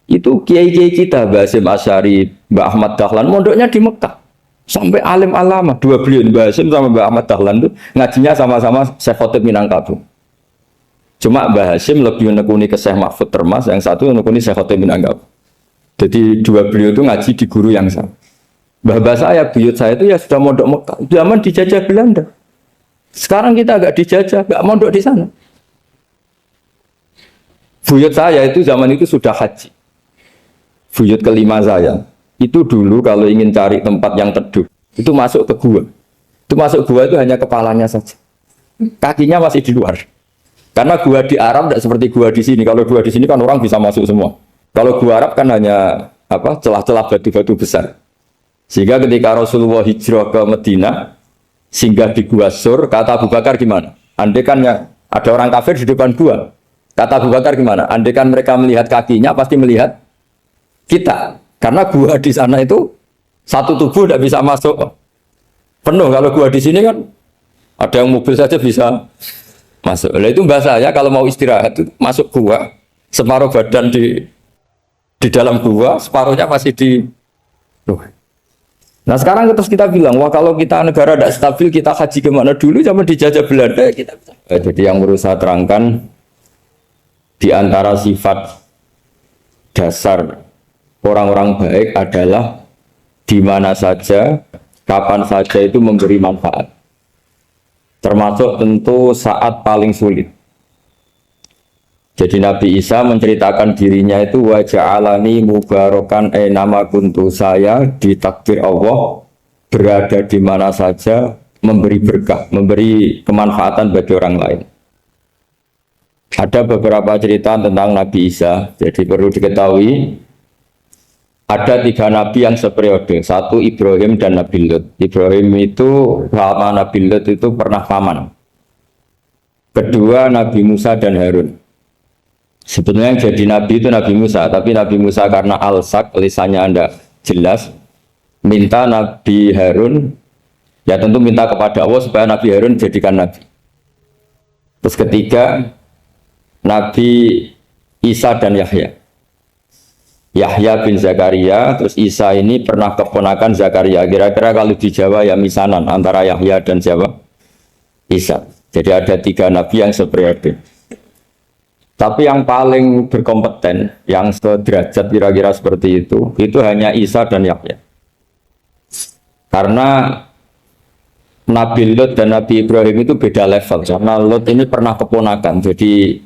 itu kiai-kiai kita, Mbah Hasyim Asy'ari, Mbah Ahmad Dahlan, mondoknya di Mekah. Sampai alim alama, dua beliau, Mbah Hasyim sama Mbah Ahmad Dahlan itu ngajinya sama-sama Syekh Khotib Minangkabau. Cuma Mbah Hasyim lebih menekuni ke Syekh Mahfud Termas, yang satu menekuni Syekh Khotib Minangkabau. Jadi dua beliau itu ngaji di guru yang sama. Mbah saya, buyut saya itu ya sudah mondok Mekah. Zaman dijajah Belanda. Sekarang kita agak dijajah, agak mondok di sana. Buyut saya itu zaman itu sudah haji. Buyut kelima saya. Itu dulu kalau ingin cari tempat yang teduh, itu masuk ke gua. Itu masuk gua itu hanya kepalanya saja. Kakinya masih di luar. Karena gua di Arab tidak seperti gua di sini. Kalau gua di sini kan orang bisa masuk semua. Kalau gua Arab kan hanya celah-celah batu-batu besar. Sehingga ketika Rasulullah hijrah ke Madinah, singgah di Gua Sur, kata Abu Bakar gimana? Andai kan ya, ada orang kafir di depan gua. Kata Abu Bakar gimana? Andai kan mereka melihat kakinya, pasti melihat kita. Karena gua di sana itu satu tubuh tidak bisa masuk penuh. Kalau gua di sini kan ada yang mobil saja bisa masuk. Nah, itu bahasa saya kalau mau istirahat itu masuk gua, separuh badan di dalam gua, separuhnya masih di luar. Nah sekarang terus kita bilang, wah kalau kita negara tidak stabil, kita haji kemana dulu, zaman dijajah Belanda kita bisa. Jadi yang berusaha terangkan di antara sifat dasar orang-orang baik adalah di mana saja, kapan saja itu memberi manfaat. Termasuk tentu saat paling sulit. Jadi Nabi Isa menceritakan dirinya itu wa ja'alani mubarakan nama kuntu, saya ditakdir Allah berada di mana saja memberi berkah, memberi kemanfaatan bagi orang lain. Ada beberapa cerita tentang Nabi Isa. Jadi perlu diketahui ada 3 nabi yang seperiode. Satu Ibrahim dan Nabi Lut. Ibrahim itu sama Nabi Lut itu pernah paman. Kedua Nabi Musa dan Harun. Sebenarnya yang jadi nabi itu Nabi Musa, tapi Nabi Musa karena alsak, lisannya Anda jelas, minta Nabi Harun, ya tentu minta kepada Allah supaya Nabi Harun jadikan nabi. Terus ketiga, Nabi Isa dan Yahya. Yahya bin Zakaria, terus Isa ini pernah keponakan Zakaria. Kira-kira kalau di Jawa ya misanan antara Yahya dan Jawa Isa. Jadi ada 3 nabi yang seperiode. Tapi yang paling berkompeten, yang sederajat kira-kira seperti itu hanya Isa dan Yahya. Karena Nabi Lut dan Nabi Ibrahim itu beda level. Karena Lut ini pernah keponakan, jadi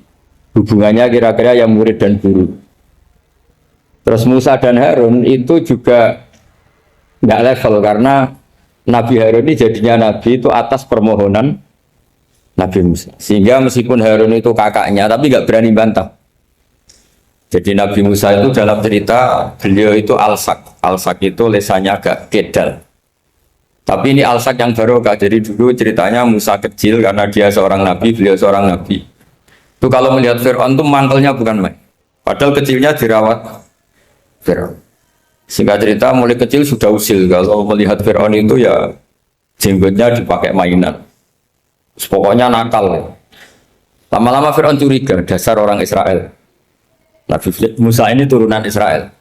hubungannya kira-kira yang murid dan guru. Terus Musa dan Harun itu juga nggak level, karena Nabi Harun ini jadinya Nabi itu atas permohonan Nabi Musa. Sehingga meskipun Harun itu kakaknya, tapi nggak berani bantah. Jadi Nabi Musa itu dalam cerita, beliau itu alsak. Alsak itu lesannya agak kedal. Tapi ini alsak yang barokah. Jadi dulu ceritanya Musa kecil karena dia seorang Nabi, beliau seorang Nabi. Itu kalau melihat Fir'aun itu mangkelnya bukan main. Padahal kecilnya dirawat Fir'aun. Singkat cerita mulai kecil sudah usil. Kalau melihat Fir'aun itu ya jenggotnya dipakai mainan. Pokoknya nakal. Lama-lama Fir'aun curiga, dasar orang Israel. Nabi Musa ini turunan Israel.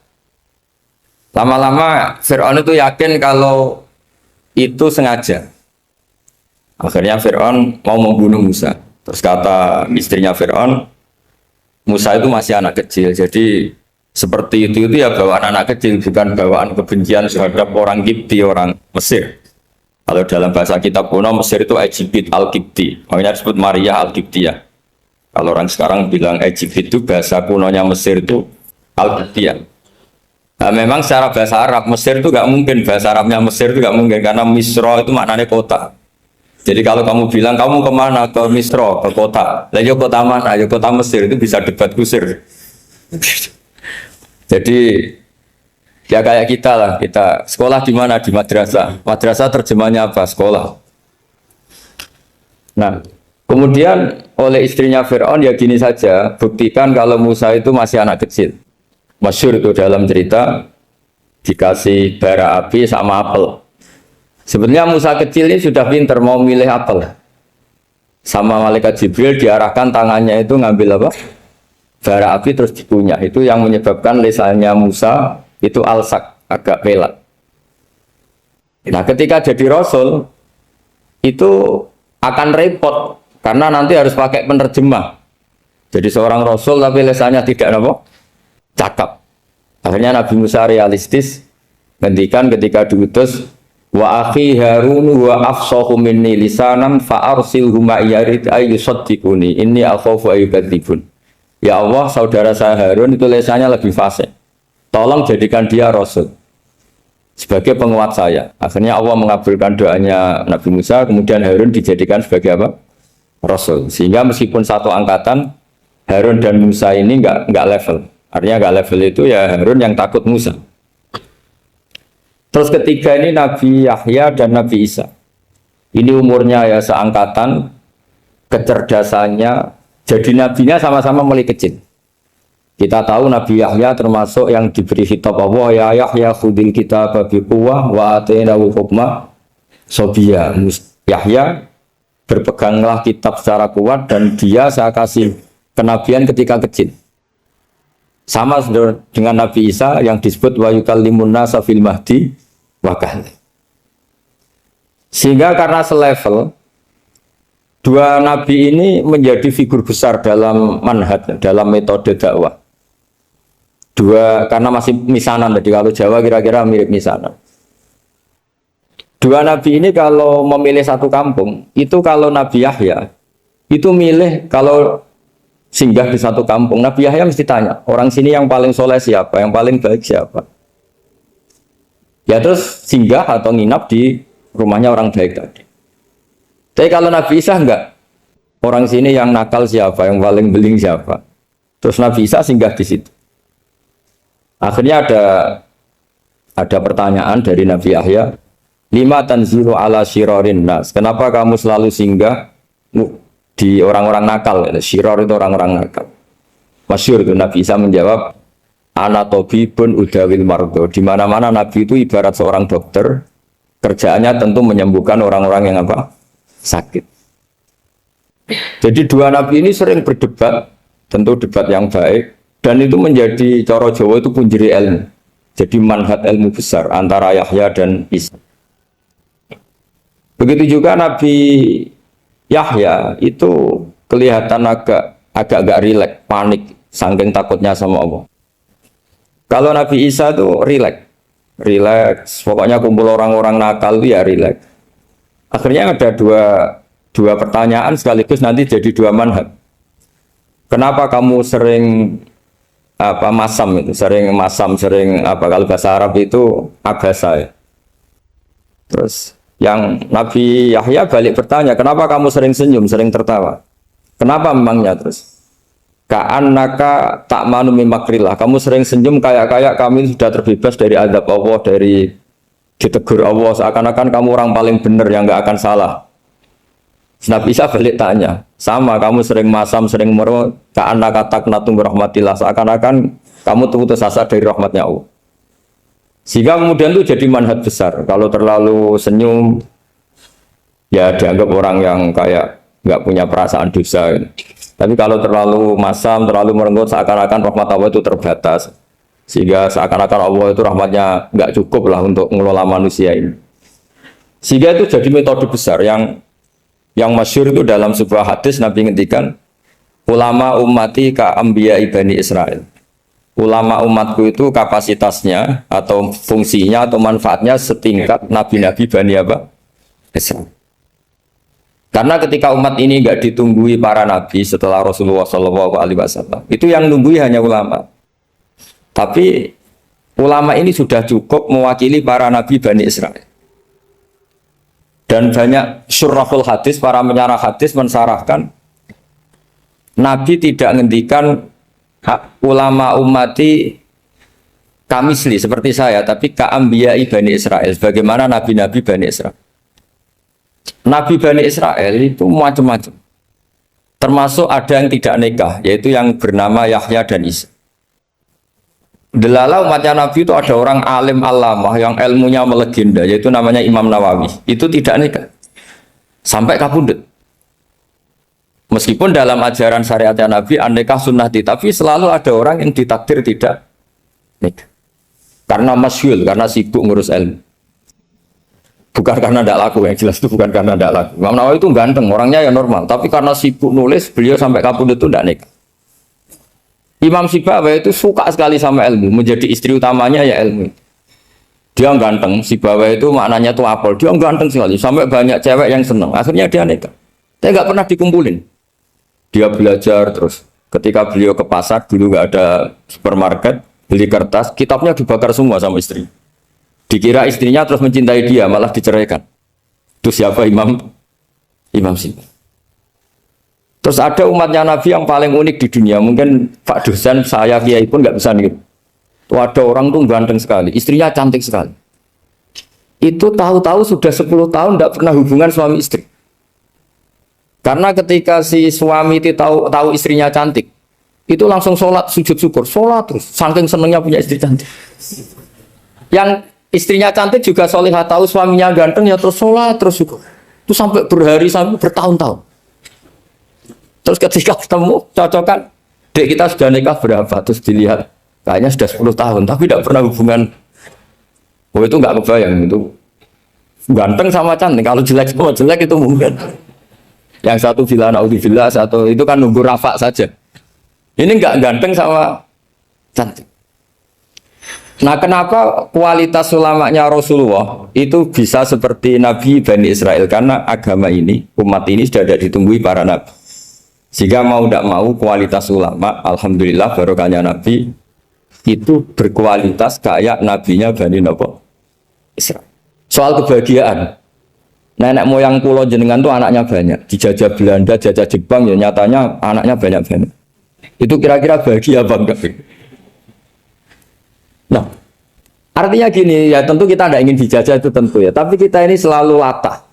Lama-lama Fir'aun itu yakin kalau itu sengaja. Akhirnya Fir'aun mau membunuh Musa. Terus kata istrinya Fir'aun, Musa itu masih anak kecil, jadi seperti itu ya bawaan anak kecil, bukan bawaan kebencian terhadap orang Kipti, orang Mesir. Kalau dalam bahasa kitab kuno Mesir itu Egypt Al-Kipti, makanya disebut Maria Al-Kiptiyah. Kalau orang sekarang bilang Egypt itu bahasa kunonya Mesir itu Al-Kiptiyah. Nah, memang secara bahasa Arab Mesir itu nggak mungkin, bahasa Arabnya Mesir itu nggak mungkin karena Misro itu maknanya kota. Jadi kalau kamu bilang kamu kemana, ke Misro, ke kota, lah ya kota mana, ya kota Mesir, itu bisa debat kusir. Jadi ya kayak kita lah, kita sekolah di mana, di madrasah. Madrasah terjemahnya apa? Sekolah. Nah, kemudian oleh istrinya Fir'aun ya gini saja, buktikan kalau Musa itu masih anak kecil. Masyhur itu dalam cerita dikasih bara api sama apel. Sebenarnya Musa kecil ini sudah pinter mau milih apel. Sama malaikat Jibril diarahkan tangannya itu ngambil apa? Bara api terus dikunyah. Itu yang menyebabkan lisannya Musa itu alsak, agak pelat. Nah, ketika jadi Rasul itu akan repot karena nanti harus pakai penerjemah. Jadi seorang Rasul tapi lisannya tidak apa? Cakap. Akhirnya Nabi Musa realistis ngendikan ketika diutus wa akhi Harun wa afsahu minni lisanan fa arsilhu ma yarid ay yusaddiquni inni akhafu ay yukadzibun. Ya Allah, saudara saya Harun itu lisannya lebih fasih. Tolong jadikan dia rasul sebagai penguat saya. Akhirnya Allah mengabulkan doanya Nabi Musa, kemudian Harun dijadikan sebagai apa? Rasul. Sehingga meskipun satu angkatan Harun dan Musa ini enggak level. Artinya nggak level itu ya Harun yang takut Musa. Terus ketiga ini Nabi Yahya dan Nabi Isa. Ini umurnya ya seangkatan, kecerdasannya, jadi nabinya sama-sama mulai kecil. Kita tahu Nabi Yahya termasuk yang diberi khitab Allah, ya Yahya khudil kitab bi quwwah wa atainahu hukma sobiyya. Yahya berpeganglah kitab secara kuat dan dia saya kasih kenabian ketika kecil. Sama dengan Nabi Isa yang disebut wa yukallimun nasa fil mahdi wa kahla. Sehingga karena selevel dua nabi ini menjadi figur besar dalam manhaj, dalam metode dakwah. Dua karena masih misanan tadi, kalau Jawa kira-kira mirip misanan. Dua nabi ini kalau memilih satu kampung, itu kalau Nabi Yahya itu milih kalau singgah di satu kampung, Nabi Yahya mesti tanya, orang sini yang paling soleh siapa, yang paling baik siapa? Ya terus singgah atau nginap di rumahnya orang baik tadi. Tapi kalau Nabi Isa enggak, orang sini yang nakal siapa, yang paling beling siapa? Terus Nabi Isa singgah di situ. Akhirnya ada pertanyaan dari Nabi Yahya, lima tanzilu ala syirarin nas, kenapa kamu selalu singgah di orang-orang nakal? Syiror itu orang-orang nakal. Masyhur itu Nabi Isa menjawab, ana tabibun udawil mardo. Di mana-mana Nabi itu ibarat seorang dokter, kerjaannya tentu menyembuhkan orang-orang yang apa? Sakit. Jadi dua Nabi ini sering berdebat, tentu debat yang baik, dan itu menjadi cara Jawa itu punjeri ilmu. Jadi manhaj ilmu besar antara Yahya dan Isa. Begitu juga Nabi Yahya itu kelihatan agak rileks, panik, saking takutnya sama Allah. Kalau Nabi Isa itu rileks, pokoknya kumpul orang-orang nakal itu ya rileks. Akhirnya ada dua pertanyaan sekaligus nanti jadi dua manhaj. Kenapa kamu sering sering kalau bahasa Arab itu abasa ya. Terus yang Nabi Yahya balik bertanya, kenapa kamu sering senyum, sering tertawa? Kenapa memangnya? Terus ka'annaka ta'manu min makrillah, kamu sering senyum kayak kami sudah terbebas dari azab Allah, dari ditegur Allah, seakan-akan kamu orang paling benar yang nggak akan salah. Nabi Isa balik tanya, sama kamu sering masam, sering merot, ka'annaka taqnatu min rahmatillah, seakan-akan kamu putus asa dari rahmatnya Allah. Sehingga kemudian itu jadi manhaj besar. Kalau terlalu senyum, ya dianggap orang yang kayak nggak punya perasaan dosa. Tapi kalau terlalu masam, terlalu merenggut, seakan-akan rahmat Allah itu terbatas. Sehingga seakan-akan Allah itu rahmatnya nggak cukup lah untuk mengelola manusia ini. Sehingga itu jadi metode besar yang masyhur itu dalam sebuah hadis Nabi ngendikan, ulama ummati ka ambiya Bani Israel. Ulama umatku itu kapasitasnya atau fungsinya atau manfaatnya setingkat nabi-nabi Bani apa? Israel. Karena ketika umat ini enggak ditunggui para nabi setelah Rasulullah SAW, itu yang nunggui hanya ulama. Tapi ulama ini sudah cukup mewakili para nabi Bani Israel. Dan banyak syurahul hadis, para menyarah hadis mensarahkan Nabi tidak ngendikan ulama ummati kamisli seperti saya, tapi ka'ambiyai Bani Israel, bagaimana nabi-nabi Bani Israel. Nabi Bani Israel itu macam-macam. Termasuk ada yang tidak nikah, yaitu yang bernama Yahya dan Isa. Delala umatnya Nabi itu ada orang alim alamah yang ilmunya melegenda, yaitu namanya Imam Nawawi. Itu tidak nikah. Sampai kabudut. Meskipun dalam ajaran syariatnya Nabi an-nikah sunnati, tapi selalu ada orang yang ditakdir tidak nikah. Karena masyhur, karena sibuk ngurus ilmu. Bukan karena tidak laku, yang jelas itu bukan karena tidak laku. Imam Nawawi itu ganteng, orangnya ya normal, tapi karena sibuk nulis, beliau sampai kabudut itu tidak nikah. Imam Sibawayh itu suka sekali sama ilmu, menjadi istri utamanya ya ilmu. Dia ganteng, Sibawayh itu maknanya tuh apel, dia ganteng sekali, sampai banyak cewek yang senang. Akhirnya dia nikah. Tapi nggak pernah dikumpulin. Dia belajar terus. Ketika beliau ke pasar, dulu nggak ada supermarket, beli kertas, kitabnya dibakar semua sama istri. Dikira istrinya terus mencintai dia, malah diceraikan. Itu siapa Imam Sibawayh. Terus ada umatnya Nabi yang paling unik di dunia. Mungkin Pak dosen, saya kiai pun nggak bisa nih. Tuh ada orang tuh ganteng sekali, istrinya cantik sekali. Itu tahu-tahu sudah 10 tahun tidak pernah hubungan suami istri. Karena ketika si suami itu tahu istrinya cantik, itu langsung sholat, sujud syukur, sholat terus. Saking senengnya punya istri cantik. Yang istrinya cantik juga solihah, tahu suaminya ganteng ya terus sholat terus syukur. Itu sampai berhari sampai bertahun-tahun. Terus ketika ketemu cocokan, dek kita sudah nikah berapa? Terus dilihat, kayaknya sudah 10 tahun, tapi tidak pernah hubungan. Oh itu nggak kebayang itu. Ganteng sama cantik, kalau jelek sama jelek itu mungkin. Yang satu villa naudzubillah, satu itu kan nunggu rafa saja. Ini enggak ganteng sama cantik. Nah, kenapa kualitas ulamanya Rasulullah itu bisa seperti Nabi Bani Israel? Karena agama ini, umat ini sudah ada ditunggui para nabi. Sehingga mau tidak mau kualitas ulama, alhamdulillah barokahnya Nabi itu berkualitas kayak nabinya Bani Israel. Soal kebahagiaan. Nenek moyang pulau jenengan tuh anaknya banyak, dijajah Belanda, jajah Jepang, ya nyatanya anaknya banyak-banyak. Itu kira-kira bahagia apa enggak? Nah, artinya gini ya, tentu kita tidak ingin dijajah itu tentu ya, tapi kita ini selalu latah.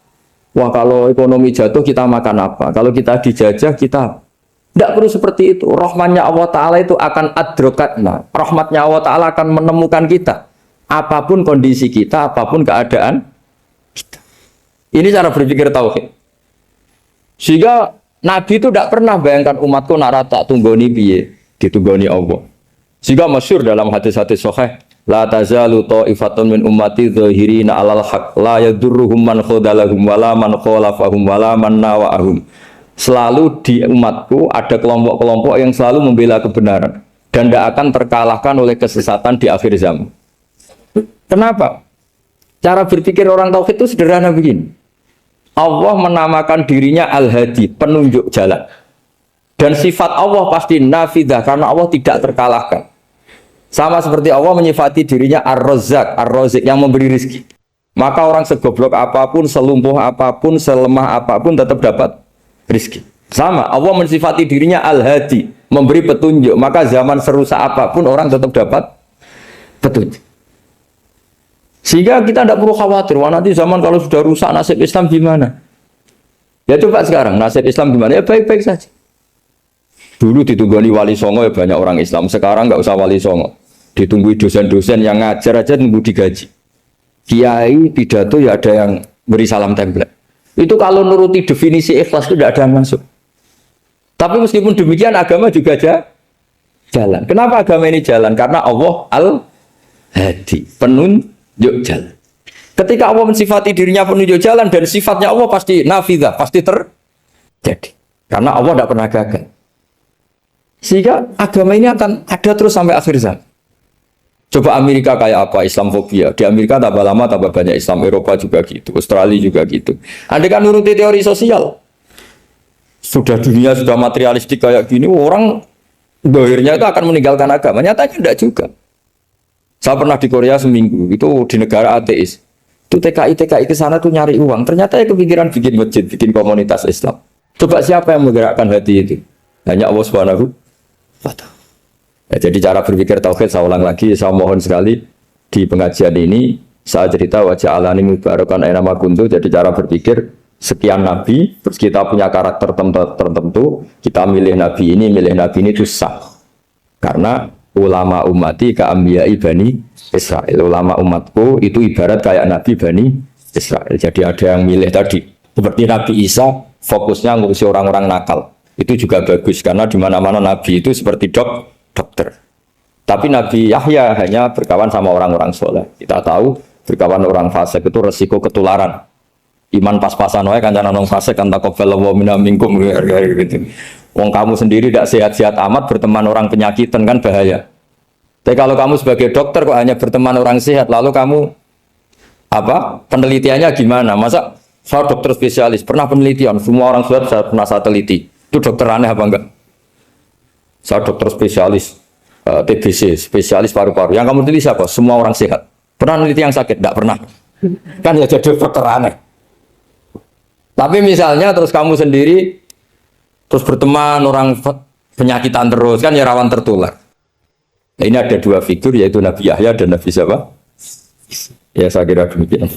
Wah kalau ekonomi jatuh kita makan apa? Kalau kita dijajah kita tidak perlu seperti itu. Rahmatnya Allah Ta'ala itu akan adrokatna. Rahmatnya Allah Ta'ala akan menemukan kita. Apapun kondisi kita, apapun keadaan kita. Ini cara berpikir tauhid. Sehingga Nabi itu tidak pernah bayangkan umatku narata tunggoni piye, ditunggoni Allah. Sehingga masyhur dalam hadis-hadis sahih, la tazalu ta'ifatun min ummati dzahirina 'alal haq la yadurruhum man khadalahum wala man khalafahum wala man nawa'ahum. Selalu di umatku ada kelompok-kelompok yang selalu membela kebenaran dan tidak akan terkalahkan oleh kesesatan di akhir zaman. Kenapa? Cara berpikir orang tauhid itu sederhana begini. Allah menamakan dirinya Al-Hadi, penunjuk jalan. Dan sifat Allah pasti nafidah, karena Allah tidak terkalahkan. Sama seperti Allah menyifati dirinya Ar-Razzaq, Ar-Razik, yang memberi rizki. Maka orang segoblok apapun, selumpuh apapun, selemah apapun tetap dapat rizki. Sama, Allah mensifati dirinya Al-Hadi, memberi petunjuk. Maka zaman serusak apapun orang tetap dapat petunjuk. Sehingga kita tidak perlu khawatir, wah nanti zaman kalau sudah rusak nasib Islam gimana? Ya coba sekarang, nasib Islam gimana? Ya baik-baik saja. Dulu ditunggoni wali songo ya banyak orang Islam, sekarang nggak usah wali songo. Ditunggui dosen-dosen yang ngajar aja nunggu digaji. Kiai pidato ya ada yang beri salam template. Itu kalau nuruti definisi ikhlas itu tidak ada yang masuk. Tapi meskipun demikian agama juga jalan. Kenapa agama ini jalan? Karena Allah Al-Hadi, penunjuk jalan. Ketika Allah mensifati dirinya penunjuk jalan dan sifatnya Allah pasti nafidah, pasti terjadi. Karena Allah tidak pernah gagal. Sehingga agama ini akan ada terus sampai akhir zaman. Coba Amerika kayak apa, Islamofobia. Di Amerika tambah lama tambah banyak Islam, Eropa juga gitu, Australia juga gitu. Anda kan nuruti teori sosial. Sudah dunia sudah materialistik kayak gini, orang dohirnya itu akan meninggalkan agama. Nyatanya tidak juga. Saya pernah di Korea seminggu, itu di negara ateis. Itu TKI ke sana tuh nyari uang. Ternyata ya kepikiran bikin masjid, bikin komunitas Islam. Coba siapa yang menggerakkan hati itu? Hanya Allah Subhanahu wa Ta'ala. Ya, jadi cara berpikir tauhid saya ulang lagi, saya mohon sekali di pengajian ini saya cerita wajah alani mubarakan aina kuntu. Jadi cara berpikir sekian nabi, terus kita punya karakter tertentu, kita milih nabi ini itu sah. Karena ulama ummati ka'ambiyai bani Israel. Ulama umatku itu ibarat kayak nabi bani Israel. Jadi ada yang milih tadi seperti Nabi Isa fokusnya ngurusi orang-orang nakal. Itu juga bagus karena di mana-mana nabi itu seperti dokter. Tapi Nabi Yahya hanya berkawan sama orang-orang soleh. Kita tahu berkawan orang fasik itu resiko ketularan. Iman pas-pasan wae kancane nang fasik kan taqabbalallahu minna minkum gitu. Wong kamu sendiri tidak sehat-sehat amat berteman orang penyakitan kan bahaya. Tapi kalau kamu sebagai dokter kok hanya berteman orang sehat, lalu kamu apa? Penelitiannya gimana? Masa saya dokter spesialis, pernah penelitian, semua orang sehat saya pernah saya teliti. Itu dokter aneh apa enggak? Saya dokter spesialis TBC, spesialis paru-paru. Yang kamu teliti siapa? Semua orang sehat. Pernah meneliti yang sakit? Tidak pernah. Kan ya jadi dokter aneh. Tapi misalnya terus kamu sendiri terus berteman orang penyakitan terus kan ya rawan tertular. Nah, ini ada dua figur yaitu Nabi Yahya dan Nabi siapa? Ya saya kira demikian.